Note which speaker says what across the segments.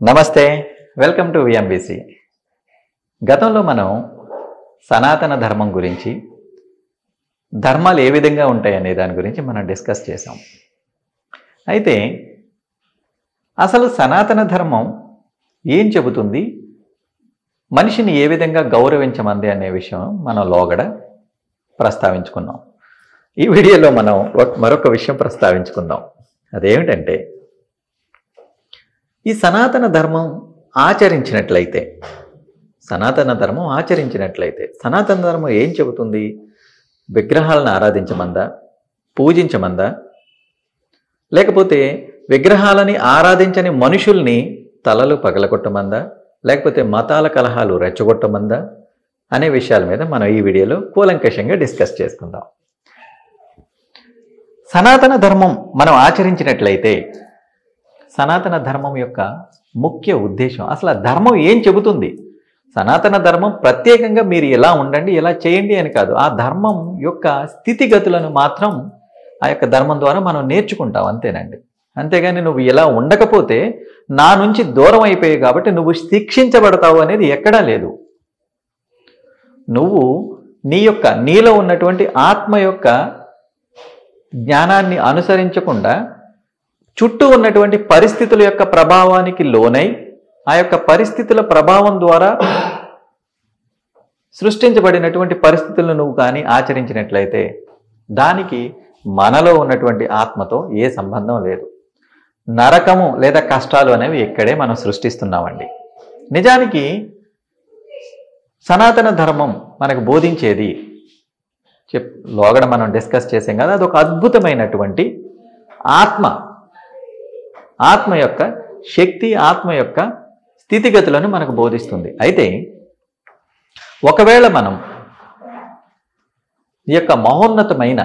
Speaker 1: నమస్తే, welcome to విఎంబిసి. గతంలో మనం సనాతన ధర్మం గురించి, ధర్మాలు ఏ విధంగా ఉంటాయి అనే దాని గురించి మనం డిస్కస్ చేసాం. అయితే అసలు సనాతన ధర్మం ఏం చెబుతుంది, మనిషిని ఏ విధంగా గౌరవించమంది అనే విషయం మనం లోగడ ప్రస్తావించుకున్నాం. ఈ వీడియోలో మనం మరొక విషయం ప్రస్తావించుకుందాం. అదేమిటంటే, ఈ సనాతన ధర్మం ఆచరించినట్లయితే సనాతన ధర్మం ఏం చెబుతుంది? విగ్రహాలను ఆరాధించమందా, పూజించమందా, లేకపోతే విగ్రహాలని ఆరాధించని మనుషుల్ని తలలు పగలగొట్టమందా, లేకపోతే మతాల కలహాలు రెచ్చగొట్టమందా అనే విషయాల మీద మనం ఈ వీడియోలో కూలంకషంగా డిస్కస్ చేసుకుందాం. సనాతన ధర్మం మనం ఆచరించినట్లయితే సనాతన ధర్మం యొక్క ముఖ్య ఉద్దేశం, అసలు ఆ ధర్మం ఏం చెబుతుంది? సనాతన ధర్మం ప్రత్యేకంగా మీరు ఎలా ఉండండి, ఎలా చేయండి అని కాదు. ఆ ధర్మం యొక్క స్థితిగతులను మాత్రం ఆ యొక్క ధర్మం ద్వారా మనం నేర్చుకుంటాం, అంతేనండి. అంతేగాని నువ్వు ఇలా ఉండకపోతే నా నుంచి దూరం అయిపోయావు కాబట్టి నువ్వు శిక్షించబడతావు అనేది ఎక్కడా లేదు. నువ్వు నీలో ఉన్నటువంటి ఆత్మ యొక్క జ్ఞానాన్ని అనుసరించకుండా చుట్టూ ఉన్నటువంటి పరిస్థితుల యొక్క ప్రభావానికి లోనై ఆ యొక్క పరిస్థితుల ప్రభావం ద్వారా సృష్టించబడినటువంటి పరిస్థితులను నువ్వు కానీ ఆచరించినట్లయితే దానికి మనలో ఉన్నటువంటి ఆత్మతో ఏ సంబంధం లేదు. నరకము లేదా కష్టాలు అనేవి ఇక్కడే మనం సృష్టిస్తున్నామండి. నిజానికి సనాతన ధర్మం మనకు బోధించేది లోగడ మనం డిస్కస్ చేసాం కదా, అదొక అద్భుతమైనటువంటి ఆత్మ యొక్క శక్తి, ఆత్మ యొక్క స్థితిగతులను మనకు బోధిస్తుంది. అయితే ఒకవేళ మనం ఈ యొక్క మహోన్నతమైన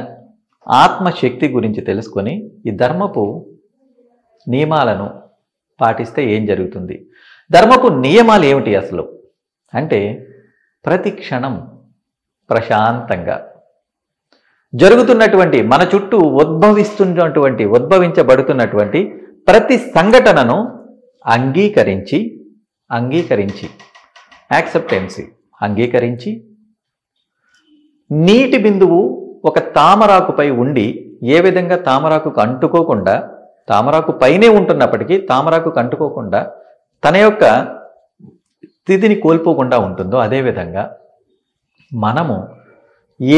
Speaker 1: ఆత్మశక్తి గురించి తెలుసుకొని ఈ ధర్మపు నియమాలను పాటిస్తే ఏం జరుగుతుంది? ధర్మపు నియమాలు ఏమిటి అసలు అంటే, ప్రతి క్షణం ప్రశాంతంగా జరుగుతున్నటువంటి మన చుట్టూ ఉద్భవించబడుతున్నటువంటి ప్రతి సంఘటనను అంగీకరించి నీటి బిందువు ఒక తామరాకుపై ఉండి ఏ విధంగా తామరాకుకు అంటుకోకుండా, తామరాకు పైనే ఉంటున్నప్పటికీ తామరాకుకు అంటుకోకుండా తన యొక్క స్థితిని కోల్పోకుండా ఉంటుందో, అదేవిధంగా మనము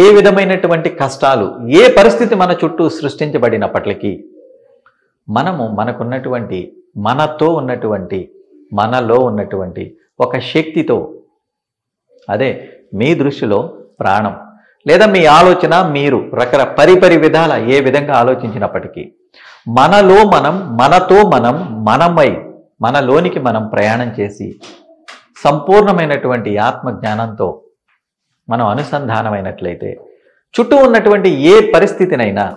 Speaker 1: ఏ విధమైనటువంటి కష్టాలు, ఏ పరిస్థితి మన చుట్టూ సృష్టించబడినప్పటికీ మనము మనలో ఉన్నటువంటి ఒక శక్తితో, అదే మీ దృష్టిలో ప్రాణం లేదా మీ ఆలోచన, మీరు పరిపరి విధాల ఏ విధంగా ఆలోచించినప్పటికీ మనలోనికి మనం ప్రయాణం చేసి సంపూర్ణమైనటువంటి ఆత్మ జ్ఞానంతో మనం అనుసంధానమైనట్లయితే చుట్టూ ఉన్నటువంటి ఏ పరిస్థితినైనా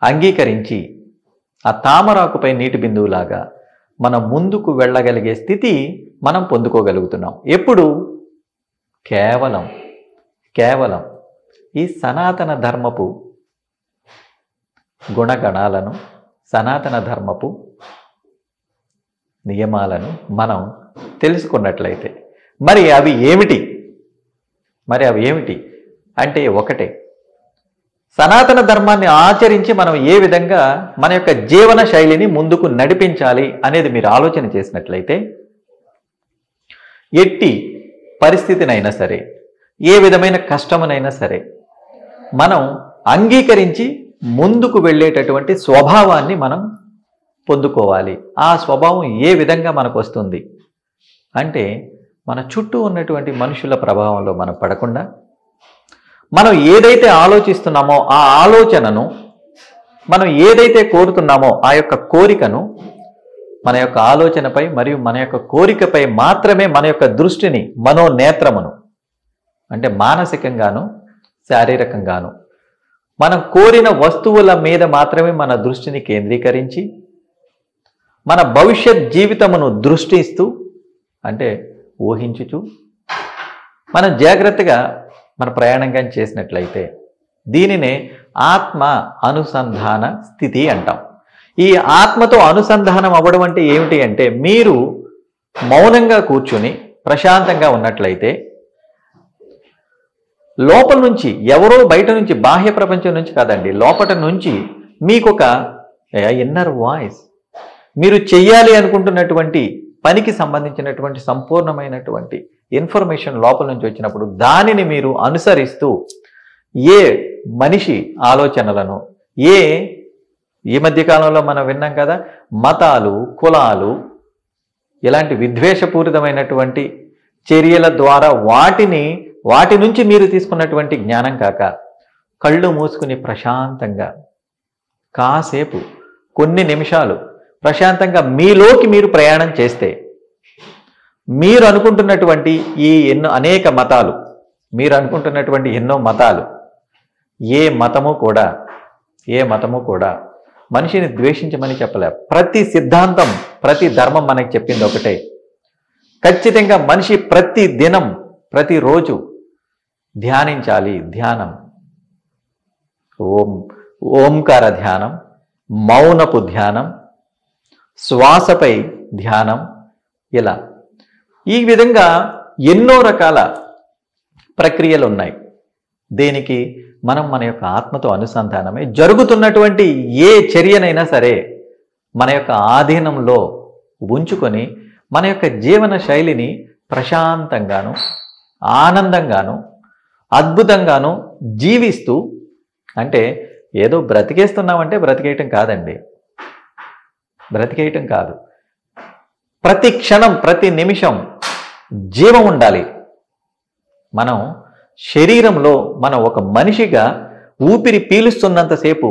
Speaker 1: అంగీకరించి ఆ తామరాకుపై నీటి బిందువులాగా మనం ముందుకు వెళ్ళగలిగే స్థితి మనం పొందుకోగలుగుతున్నాం. ఎప్పుడు? కేవలం ఈ సనాతన ధర్మపు గుణగణాలను, సనాతన ధర్మపు నియమాలను మనం తెలుసుకున్నట్లయితే. మరి అవి ఏమిటి అంటే, ఒకటే, సనాతన ధర్మాన్ని ఆచరించి మనం ఏ విధంగా మన యొక్క జీవన శైలిని ముందుకు నడిపించాలి అనేది మీరు ఆలోచన చేసినట్లయితే, ఎట్టి పరిస్థితినైనా సరే, ఏ విధమైన కష్టమునైనా సరే మనం అంగీకరించి ముందుకు వెళ్ళేటటువంటి స్వభావాన్ని మనం పొందుకోవాలి. ఆ స్వభావం ఏ విధంగా మనకు వస్తుంది అంటే, మన చుట్టూ ఉన్నటువంటి మనుషుల ప్రభావంలో మనం పడకుండా, మనం ఏదైతే ఆలోచిస్తున్నామో ఆ ఆలోచనను, మనం ఏదైతే కోరుతున్నామో ఆ యొక్క కోరికను, మన యొక్క ఆలోచనపై మరియు మన యొక్క కోరికపై మాత్రమే మన యొక్క దృష్టిని, మనోనేత్రమును, అంటే మానసికంగాను శారీరకంగాను మనం కోరిన వస్తువుల మీద మాత్రమే మన దృష్టిని కేంద్రీకరించి మన భవిష్యత్ జీవితమును దృష్టిస్తూ, అంటే ఊహించుచు మనం జాగ్రత్తగా మన ప్రయాణంగా చేసినట్లయితే దీనినే ఆత్మ అనుసంధాన స్థితి అంటాం. ఈ ఆత్మతో అనుసంధానం అవ్వడం అంటే ఏమిటి అంటే, మీరు మౌనంగా కూర్చుని ప్రశాంతంగా ఉన్నట్లయితే లోపల నుంచి ఎవరో బయట నుంచి, బాహ్య ప్రపంచం నుంచి కాదండి, లోపల నుంచి మీకొక ఇన్నర్ వాయిస్, మీరు చెయ్యాలి అనుకుంటున్నటువంటి పనికి సంబంధించినటువంటి సంపూర్ణమైనటువంటి ఇన్ఫర్మేషన్ లోపల నుంచి వచ్చినప్పుడు దానిని మీరు అనుసరిస్తూ ఏ మనిషి ఆలోచనలను, ఈ మధ్యకాలంలో మనం విన్నాం కదా, మతాలు, కులాలు, ఇలాంటి విద్వేషపూరితమైనటువంటి చర్యల ద్వారా వాటి నుంచి మీరు తీసుకున్నటువంటి జ్ఞానం కాక, కళ్ళు మూసుకుని ప్రశాంతంగా కాసేపు కొన్ని నిమిషాలు ప్రశాంతంగా మీలోకి మీరు ప్రయాణం చేస్తే, మీరు అనుకుంటున్నటువంటి ఈ అనేక మతాలు, మీరు అనుకుంటున్నటువంటి ఎన్నో మతాలు, ఏ మతము కూడా మనిషిని ద్వేషించమని చెప్పలే. ప్రతి సిద్ధాంతం, ప్రతి ధర్మం మనకి చెప్పింది ఒకటే, ఖచ్చితంగా మనిషి ప్రతి దినం, ప్రతిరోజు ధ్యానించాలి. ధ్యానం, ఓంకార ధ్యానం, మౌనపు ధ్యానం, శ్వాసపై ధ్యానం, ఇలా ఈ విధంగా ఎన్నో రకాల ప్రక్రియలు ఉన్నాయి. దేనికి? మనం మన యొక్క ఆత్మతో అనుసంధానమే జరుగుతున్నటువంటి ఏ చర్యనైనా సరే మన యొక్క ఆధీనంలో ఉంచుకొని మన యొక్క జీవన శైలిని ప్రశాంతంగాను, ఆనందంగాను, అద్భుతంగాను జీవిస్తూ, అంటే ఏదో బ్రతికేస్తున్నామంటే బ్రతికేయటం కాదండి, బ్రతికేయటం కాదు. ప్రతి క్షణం, ప్రతి నిమిషం జీవం ఉండాలి. మనం శరీరంలో మనం ఒక మనిషిగా ఊపిరి పీలుస్తున్నంతసేపు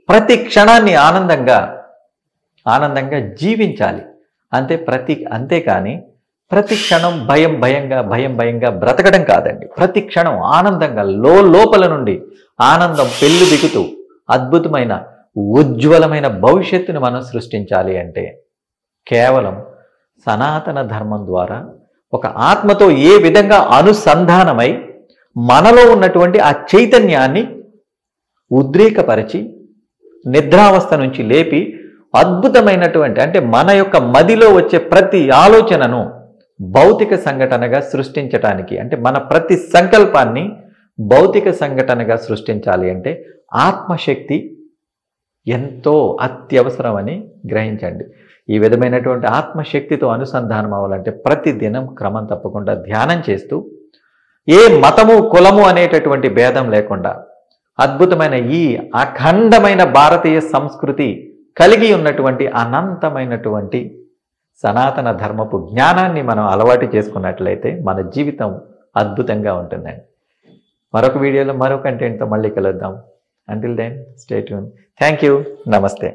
Speaker 1: ప్రతి క్షణాన్ని ఆనందంగా జీవించాలి. అంతేకాని ప్రతి క్షణం భయంగా బ్రతకడం కాదండి. ప్రతి క్షణం ఆనందంగా లోపల నుండి ఆనందం పెళ్ళు దిగుతూ అద్భుతమైన ఉజ్వలమైన భవిష్యత్తును మనం సృష్టించాలి అంటే కేవలం సనాతన ధర్మం ద్వారా ఒక ఆత్మతో ఏ విధంగా అనుసంధానమై మనలో ఉన్నటువంటి ఆ చైతన్యాన్ని ఉద్రేకపరిచి నిద్రావస్థ నుంచి లేపి అద్భుతమైనటువంటి, అంటే మన యొక్క మదిలో వచ్చే ప్రతి ఆలోచనను భౌతిక సంఘటనగా సృష్టించటానికి, అంటే మన ప్రతి సంకల్పాన్ని భౌతిక సంఘటనగా సృష్టించాలి అంటే ఆత్మశక్తి ఎంతో అత్యవసరమని గ్రహించండి. ఈ విధమైనటువంటి ఆత్మశక్తితో అనుసంధానం అవ్వాలంటే ప్రతి దినం క్రమం తప్పకుండా ధ్యానం చేస్తూ, ఏ మతము కులము అనేటటువంటి భేదం లేకుండా అద్భుతమైన ఈ అఖండమైన భారతీయ సంస్కృతి కలిగి ఉన్నటువంటి అనంతమైనటువంటి సనాతన ధర్మపు జ్ఞానాన్ని మనం అలవాటు చేసుకున్నట్లయితే మన జీవితం అద్భుతంగా ఉంటుందండి. మరొక వీడియోలో మరో కంటెంట్తో మళ్ళీ కలుద్దాం. Until then stay tuned. Thank you. నమస్తే.